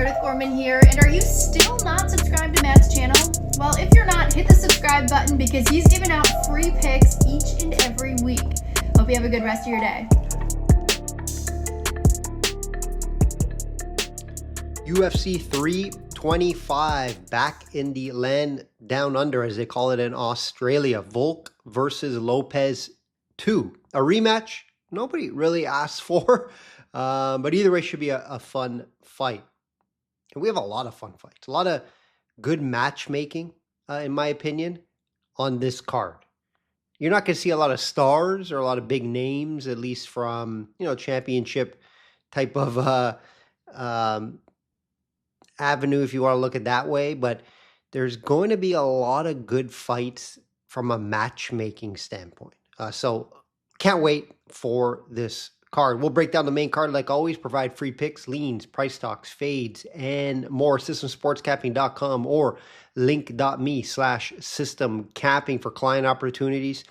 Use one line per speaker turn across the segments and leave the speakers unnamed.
Meredith Gorman here, and are you still not subscribed to Matt's channel? Well, if you're not, hit the subscribe button because he's giving out free picks each and every week. Hope you have a good rest of your day.
UFC 325 back in the land down under, as they call it in Australia. Volk versus Lopez 2. A rematch nobody really asked for, but either way should be a fun fight. And we have a lot of fun fights, a lot of good matchmaking, in my opinion, on this card. You're not going to see a lot of stars or a lot of big names, at least from, championship type of avenue, if you want to look at it that way. But there's going to be a lot of good fights from a matchmaking standpoint. So can't wait for this card. We'll break down the main card like always, provide free picks, leans, price talks, fades, and more. Systemsportscapping.com or link.me/systemcapping for client opportunities.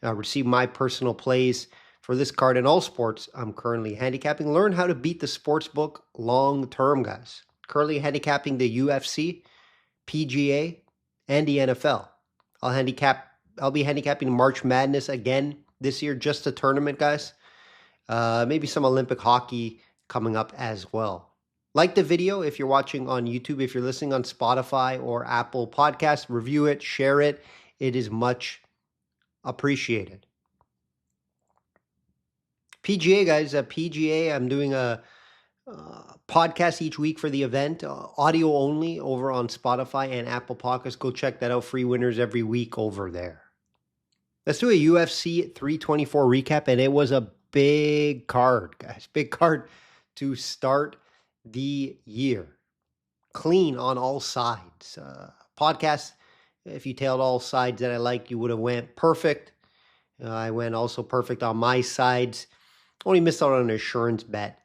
Receive my personal plays for this card and all sports I'm currently handicapping. Learn how to beat the sports book long term, guys. Currently handicapping the UFC, PGA, and the NFL. I'll be handicapping March Madness again this year, just a tournament, guys. Maybe some Olympic hockey coming up as well. Like the video if you're watching on YouTube. If you're listening on Spotify or Apple Podcasts, review it, share it. It is much appreciated. PGA, guys. PGA, I'm doing a podcast each week for the event. Audio only over on Spotify and Apple Podcasts. Go check that out. Free winners every week over there. Let's do a UFC 324 recap, and it was a big card, guys. Big card to start the year. Clean on all sides. Podcast, if you tailed all sides that I like, you would have went perfect. I went also perfect on my sides. Only missed out on an insurance bet,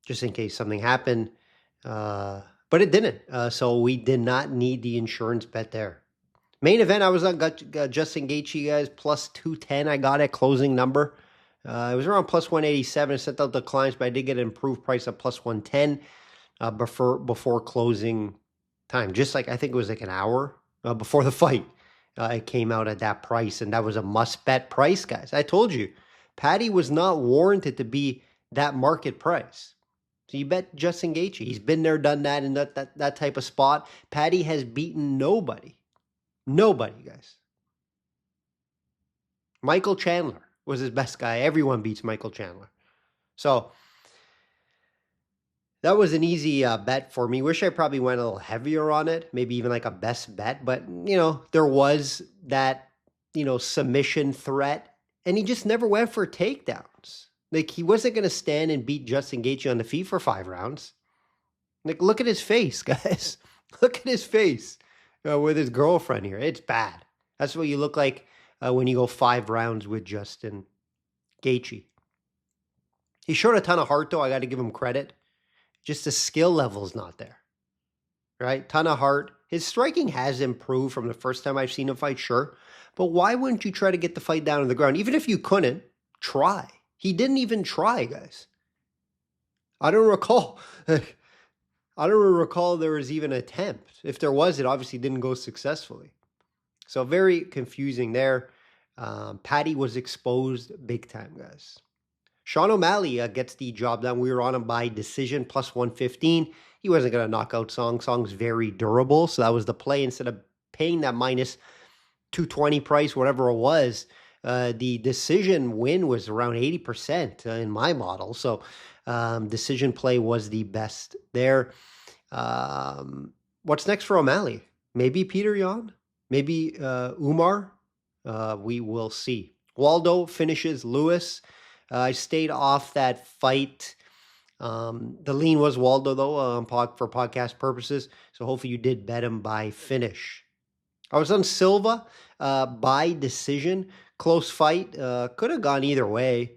just in case something happened. But it didn't. So we did not need the insurance bet there. Main event, I was on Justin Gaethje, guys, plus 210. I got it, closing number. It was around plus 187. I sent out the clients, but I did get an improved price of plus 110 before closing time. Just like, I think it was like an hour before the fight. It came out at that price, and that was a must-bet price, guys. I told you, Paddy was not warranted to be that market price. So you bet Justin Gaethje. He's been there, done that, in that type of spot. Paddy has beaten nobody. Nobody, guys. Michael Chandler was his best guy. Everyone beats Michael Chandler. So that was an easy bet for me. Wish I probably went a little heavier on it. Maybe even like a best bet. But, there was that, submission threat. And he just never went for takedowns. Like, he wasn't going to stand and beat Justin Gaethje on the feet for 5 rounds. Like, look at his face, guys. Look at his face. With his girlfriend here. It's bad. That's what you look like when you go 5 rounds with Justin Gaethje. He showed a ton of heart, though. I got to give him credit. Just the skill level is not there. Right? Ton of heart. His striking has improved from the first time I've seen him fight, sure. But why wouldn't you try to get the fight down to the ground? Even if you couldn't, try. He didn't even try, guys. I don't recall there was even an attempt. If there was, it obviously didn't go successfully. So very confusing there. Paddy was exposed big time, guys. Sean O'Malley gets the job done. We were on him by decision, plus 115. He wasn't going to knock out Song. Song's very durable, so that was the play. Instead of paying that minus 220 price, whatever it was, the decision win was around 80% in my model. So decision play was the best there. What's next for O'Malley? Maybe Peter Yan? Maybe Umar? We will see. Waldo finishes Lewis. I stayed off that fight. The lean was Waldo, though, for podcast purposes. So hopefully you did bet him by finish. I was on Silva by decision. Close fight. Could have gone either way.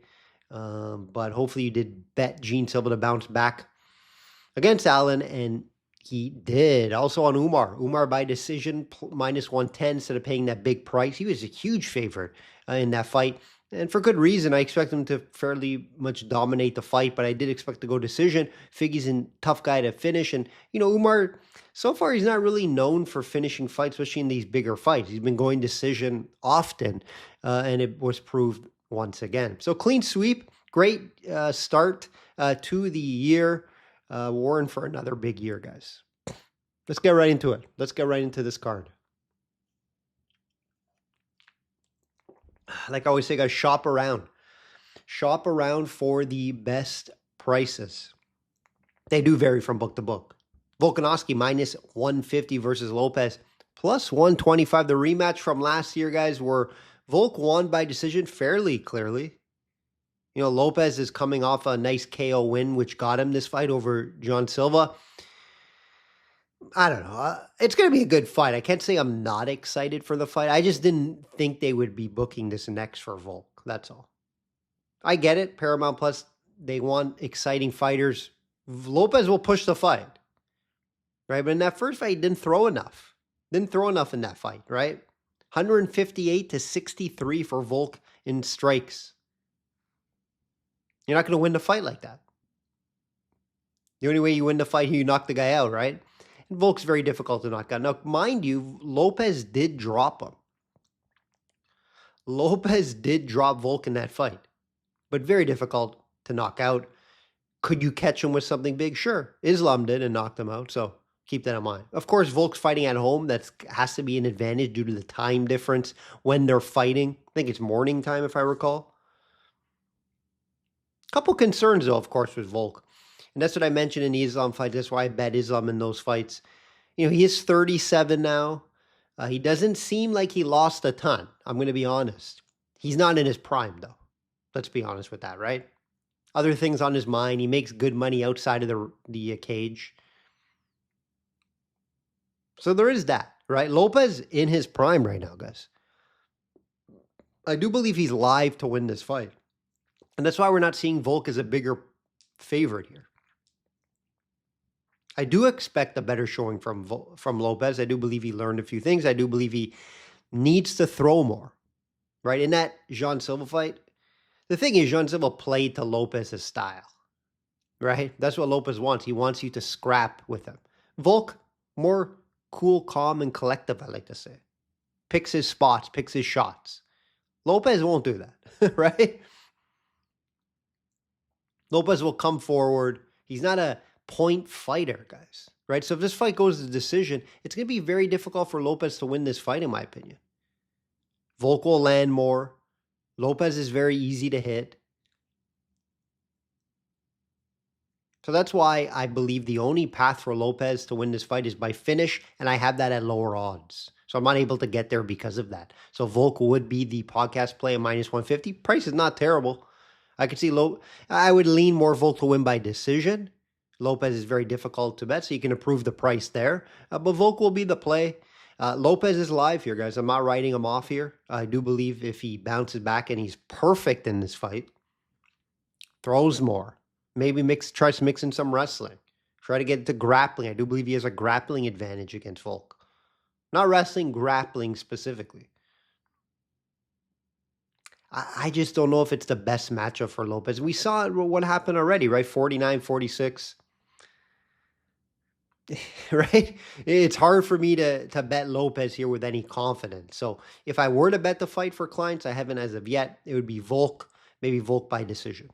But hopefully you did bet Gene Silva to bounce back against Allen, and he did. Also on Umar. Umar by decision, minus 110 instead of paying that big price. He was a huge favorite in that fight. And for good reason. I expect him to fairly much dominate the fight, but I did expect to go decision. Figgy's a tough guy to finish. And, Umar, so far, he's not really known for finishing fights, especially in these bigger fights. He's been going decision often, and it was proved once again. So clean sweep, great start to the year. Warren for another big year, guys. Let's get right into it. Let's get right into this card. Like I always say, guys, shop around. Shop around for the best prices. They do vary from book to book. Volkanovski minus 150 versus Lopez plus 125. The rematch from last year, guys, where Volk won by decision fairly clearly. Lopez is coming off a nice KO win, which got him this fight over John Silva. I don't know. It's going to be a good fight. I can't say I'm not excited for the fight. I just didn't think they would be booking this next for Volk. That's all. I get it. Paramount Plus, they want exciting fighters. Lopez will push the fight, right? But in that first fight, he didn't throw enough. Didn't throw enough in that fight, right? 158 to 63 for Volk in strikes. You're not going to win the fight like that. The only way you win the fight, you knock the guy out, right? And Volk's very difficult to knock out. Now, mind you, Lopez did drop him. Lopez did drop Volk in that fight, but very difficult to knock out. Could you catch him with something big? Sure. Islam did and knocked him out, so keep that in mind. Of course, Volk's fighting at home. That has to be an advantage due to the time difference when they're fighting. I think it's morning time, if I recall. Couple concerns, though, of course, with Volk. And that's what I mentioned in the Islam fight. That's why I bet Islam in those fights. He is 37 now. He doesn't seem like he lost a ton. I'm going to be honest. He's not in his prime, though. Let's be honest with that, right? Other things on his mind. He makes good money outside of the cage. So there is that, right? Lopez in his prime right now, guys. I do believe he's live to win this fight. And that's why we're not seeing Volk as a bigger favorite here. I do expect a better showing from Lopez. I do believe he learned a few things. I do believe he needs to throw more, right? In that Jean Silva fight, the thing is, Jean Silva played to Lopez's style, right? That's what Lopez wants. He wants you to scrap with him. Volk, more cool, calm, and collective, I like to say. Picks his spots, picks his shots. Lopez won't do that, right? Lopez will come forward. He's not a point fighter, guys, right? So if this fight goes to decision, it's going to be very difficult for Lopez to win this fight, in my opinion. Volk will land more. Lopez is very easy to hit. So that's why I believe the only path for Lopez to win this fight is by finish, and I have that at lower odds. So I'm not able to get there because of that. So Volk would be the podcast play at minus 150. Price is not terrible. I could see I would lean more Volk to win by decision. Lopez is very difficult to bet, so you can improve the price there. But Volk will be the play. Lopez is live here, guys. I'm not writing him off here. I do believe if he bounces back and he's perfect in this fight, throws more, maybe tries to mix in some wrestling, try to get into grappling. I do believe he has a grappling advantage against Volk. Not wrestling, grappling specifically. I just don't know if it's the best matchup for Lopez. We saw what happened already, right? 49-46. Right? It's hard for me to bet Lopez here with any confidence. So if I were to bet the fight for clients, I haven't as of yet, it would be Volk, maybe Volk by decision.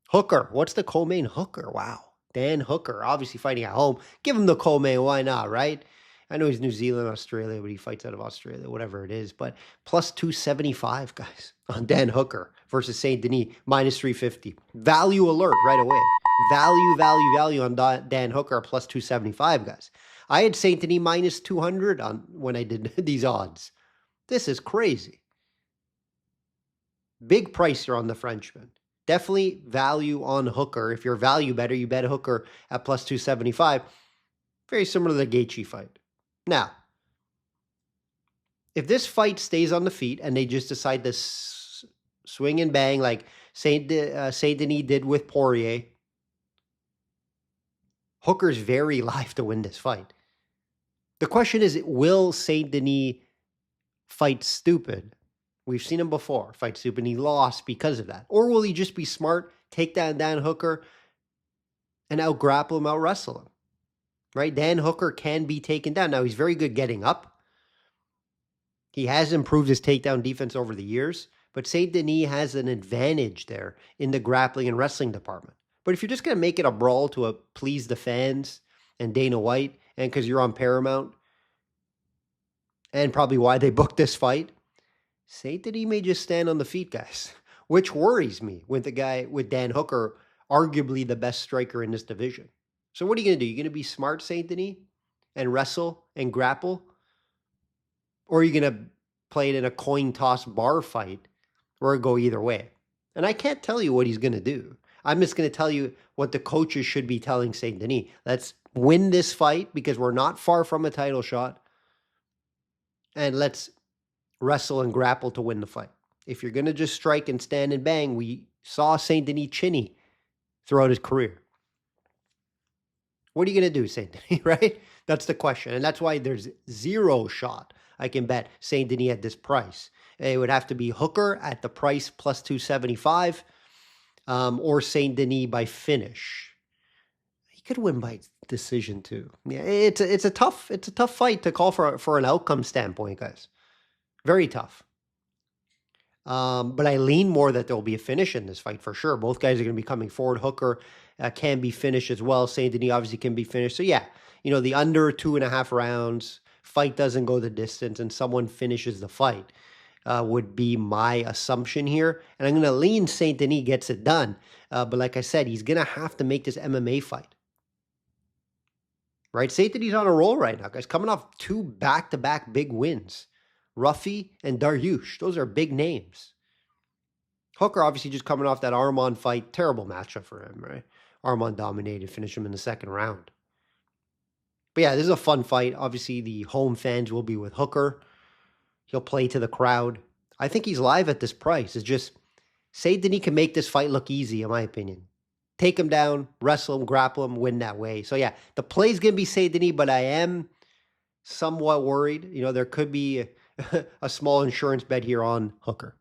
Hooker. What's the co-main? Hooker. Wow. Dan Hooker, obviously fighting at home. Give him the co-main. Why not, right? I know he's New Zealand, Australia, but he fights out of Australia, whatever it is. But plus 275, guys, on Dan Hooker versus Saint Denis, minus 350. Value alert right away. Value on Dan Hooker, plus 275, guys. I had Saint Denis minus 200 on when I did these odds. This is crazy. Big price here on the Frenchman. Definitely value on Hooker. If you're a value better, you bet Hooker at plus 275. Very similar to the Gaethje fight. Now, if this fight stays on the feet and they just decide to swing and bang like Saint Denis did with Poirier, Hooker's very live to win this fight. The question is, will Saint Denis fight stupid? We've seen him before fight stupid, and he lost because of that. Or will he just be smart, take down Dan Hooker, and out grapple him, out wrestle him? Right? Dan Hooker can be taken down. Now, he's very good getting up. He has improved his takedown defense over the years, but Saint Denis has an advantage there in the grappling and wrestling department. But if you're just going to make it a brawl to please the fans and Dana White, and because you're on Paramount, and probably why they booked this fight, Saint Denis may just stand on the feet, guys, which worries me with Dan Hooker, arguably the best striker in this division. So what are you going to do? You're going to be smart, Saint Denis, and wrestle and grapple? Or are you going to play it in a coin toss bar fight or go either way? And I can't tell you what he's going to do. I'm just going to tell you what the coaches should be telling Saint Denis. Let's win this fight because we're not far from a title shot. And let's wrestle and grapple to win the fight. If you're going to just strike and stand and bang, we saw Saint Denis chinny throughout his career. What are you going to do, Saint Denis, right? That's the question. And that's why there's zero shot I can bet Saint Denis at this price. It would have to be Hooker at the price plus 275 or Saint Denis by finish. He could win by decision too. Yeah, it's a tough fight to call for an outcome standpoint, guys. Very tough. But I lean more that there will be a finish in this fight for sure. Both guys are going to be coming forward. Hooker can be finished as well. Saint Denis obviously can be finished. So yeah, the under 2.5 rounds, fight doesn't go the distance, and someone finishes the fight would be my assumption here. And I'm going to lean Saint Denis gets it done. But like I said, he's going to have to make this MMA fight. Right? Saint Denis on a roll right now, guys. Coming off 2 back-to-back big wins. Ruffy and Dariush. Those are big names. Hooker obviously just coming off that Armand fight. Terrible matchup for him, right? Armand dominated, finished him in the second round. But yeah, this is a fun fight. Obviously, the home fans will be with Hooker. He'll play to the crowd. I think he's live at this price. It's just, Saint Denis can make this fight look easy, in my opinion. Take him down, wrestle him, grapple him, win that way. So yeah, the play's going to be Saint Denis, but I am somewhat worried. There could be a small insurance bet here on Hooker.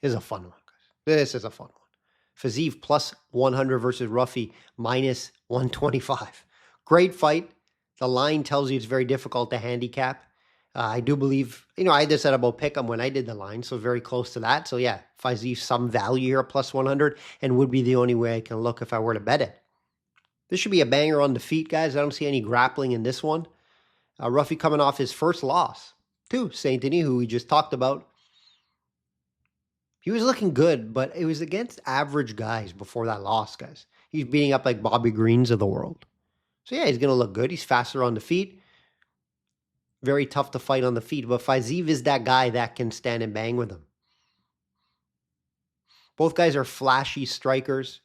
This is a fun one, guys. This is a fun one. Fiziev plus 100 versus Ruffy minus 125. Great fight. The line tells you it's very difficult to handicap. I do believe, I just said about pick 'em when I did the line, so very close to that. So yeah, Fiziev some value here at plus 100 and would be the only way I can look if I were to bet it. This should be a banger on the feet, guys. I don't see any grappling in this one. Ruffy coming off his first loss to Saint Denis, who we just talked about. He was looking good, but it was against average guys before that loss, guys. He's beating up like Bobby Greens of the world. So yeah, he's going to look good. He's faster on the feet. Very tough to fight on the feet, but Fiziev is that guy that can stand and bang with him. Both guys are flashy strikers,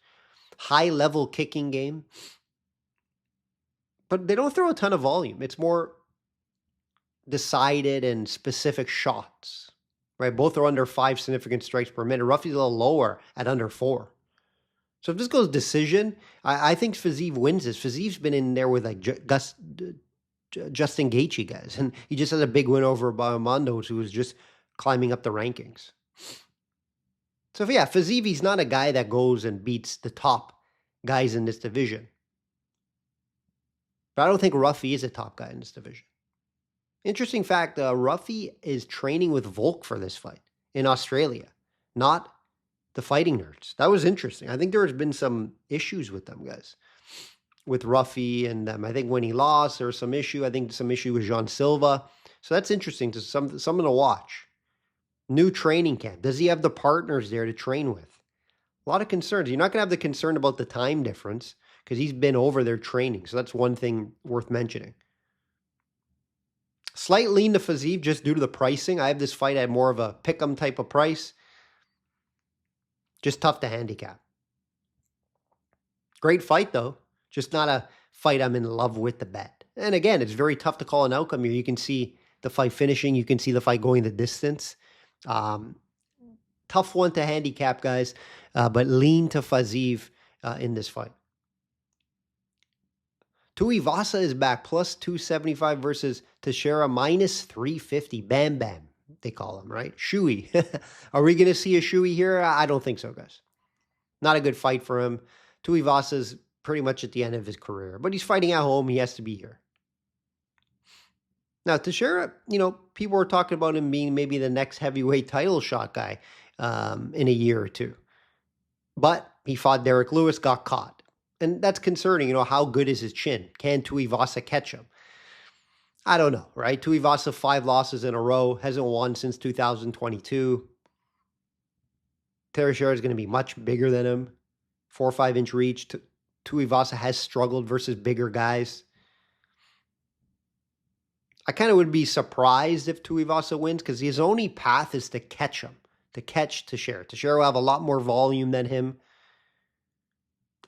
high-level kicking game, but they don't throw a ton of volume. It's more decided and specific shots, right? Both are under 5 significant strikes per minute. Ruffy's a little lower at under 4. So if this goes decision, I think Fiziev wins this. Fiziev's been in there with like Justin Gaethje guys, and he just has a big win over Biomondos, who was just climbing up the rankings. So yeah, Fiziev, he's not a guy that goes and beats the top guys in this division. But I don't think Ruffy is a top guy in this division. Interesting fact, Ruffy is training with Volk for this fight in Australia, not the Fighting Nerds. That was interesting. I think there has been some issues with them, guys. With Ruffy and them. I think when he lost, there was some issue. I think some issue with Jean Silva. So that's interesting to someone to watch. New training camp. Does he have the partners there to train with? A lot of concerns. You're not going to have the concern about the time difference because he's been over there training. So that's one thing worth mentioning. Slight lean to Fiziev just due to the pricing. I have this fight at more of a pick-em type of price. Just tough to handicap. Great fight, though. Just not a fight I'm in love with the bet. And again, it's very tough to call an outcome here. You can see the fight finishing. You can see the fight going the distance. Tough one to handicap, guys. But lean to Fiziev in this fight. Tuivasa is back, plus 275 versus Teixeira, minus 350. Bam Bam, they call him, right? Shui. Are we going to see a Shui here? I don't think so, guys. Not a good fight for him. Tuivasa's pretty much at the end of his career, but he's fighting at home. He has to be here. Now, Teixeira, people were talking about him being maybe the next heavyweight title shot guy in a year or two. But he fought Derek Lewis, got caught. And that's concerning. How good is his chin? Can Tuivasa catch him? I don't know, right? Tuivasa, 5 losses in a row, hasn't won since 2022. Teixeira is going to be much bigger than him. 4 or 5 inch reach. Tuivasa has struggled versus bigger guys. I kind of would be surprised if Tuivasa wins because his only path is to catch him, to catch Teixeira. Teixeira will have a lot more volume than him.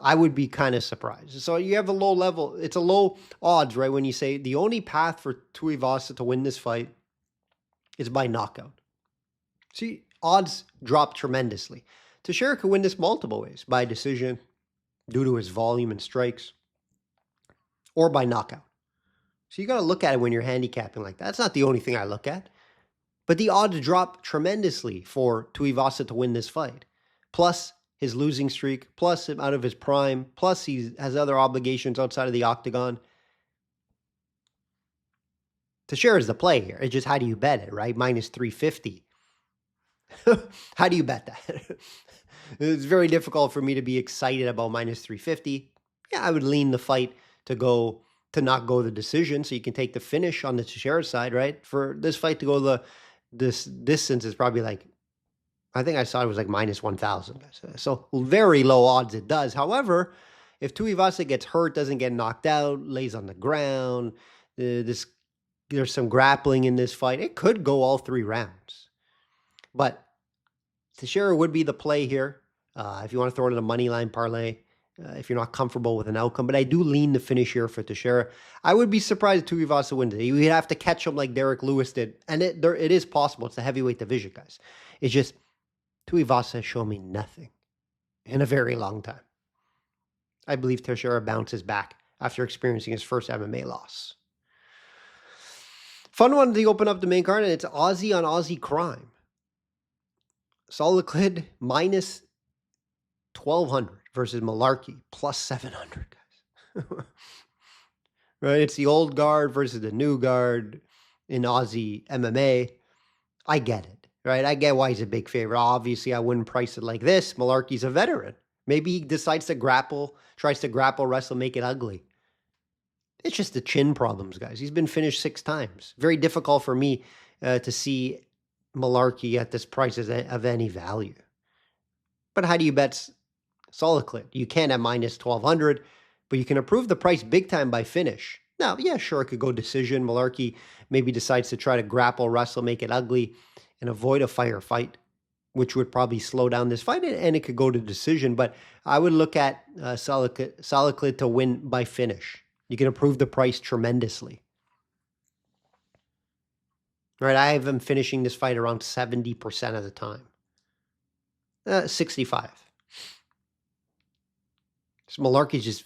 I would be kind of surprised. So you have a low level. It's a low odds, right? When you say the only path for Tuivasa to win this fight is by knockout. See, odds drop tremendously. Teixeira could win this multiple ways. By decision, due to his volume and strikes, or by knockout. So you got to look at it when you're handicapping like that. That's not the only thing I look at. But the odds drop tremendously for Tuivasa to win this fight. Plus his losing streak, plus him out of his prime, plus he has other obligations outside of the octagon. Teixeira is the play here. It's just how do you bet it, right? Minus 350. How do you bet that? It's very difficult for me to be excited about minus 350. Yeah, I would lean the fight to not go the decision, so you can take the finish on the Teixeira side, right? For this fight to go this distance is probably like, I think I saw it was like minus 1,000. So very low odds it does. However, if Tuivasa gets hurt, doesn't get knocked out, lays on the ground, there's some grappling in this fight, it could go all 3 rounds. But Teixeira would be the play here if you want to throw it in a money line parlay, if you're not comfortable with an outcome. But I do lean the finish here for Teixeira. I would be surprised if Tuivasa wins it. You'd have to catch him like Derek Lewis did. And it is possible. It's the heavyweight division, guys. It's just Tuivasa has shown me nothing in a very long time. I believe Teixeira bounces back after experiencing his first MMA loss. Fun one to open up the main card, and it's Aussie on Aussie crime. Solid Clid minus 1,200 versus Malarkey plus 700, guys. Right? It's the old guard versus the new guard in Aussie MMA. I get it, right? I get why he's a big favorite. Obviously, I wouldn't price it like this. Malarkey's a veteran. Maybe he decides to tries to grapple, wrestle, make it ugly. It's just the chin problems, guys. He's been finished 6 times. Very difficult for me to see Malarkey at this price as of any value. But how do you bet Solid Clid? You can at minus 1,200, but you can approve the price big time by finish. Now, yeah, sure, it could go decision. Malarkey maybe decides to try to grapple, wrestle, make it ugly, and avoid a fire fight, which would probably slow down this fight, and it could go to decision. But I would look at Solid Clid to win by finish. You can approve the price tremendously. Right, I have him finishing this fight around 70% of the time. 65. So Malarkey's just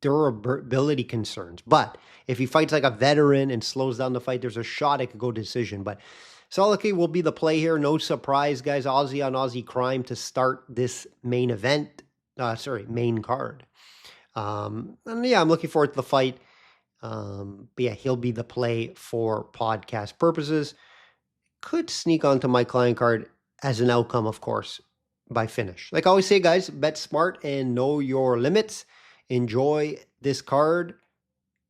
durability concerns. But if he fights like a veteran and slows down the fight, there's a shot it could go decision. But Solid Clid will be the play here. No surprise, guys. Aussie on Aussie crime to start this main event. Main card. And yeah, I'm looking forward to the fight. But yeah, he'll be the play for podcast purposes. Could sneak onto my client card as an outcome, of course, by finish. Like I always say, guys, bet smart and know your limits. Enjoy this card.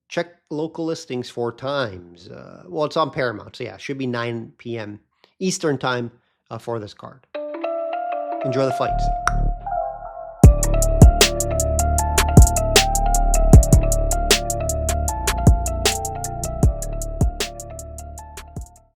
Check local listings for times. Well, it's on Paramount, so yeah, it should be 9 p.m. Eastern time for this card. Enjoy the fights.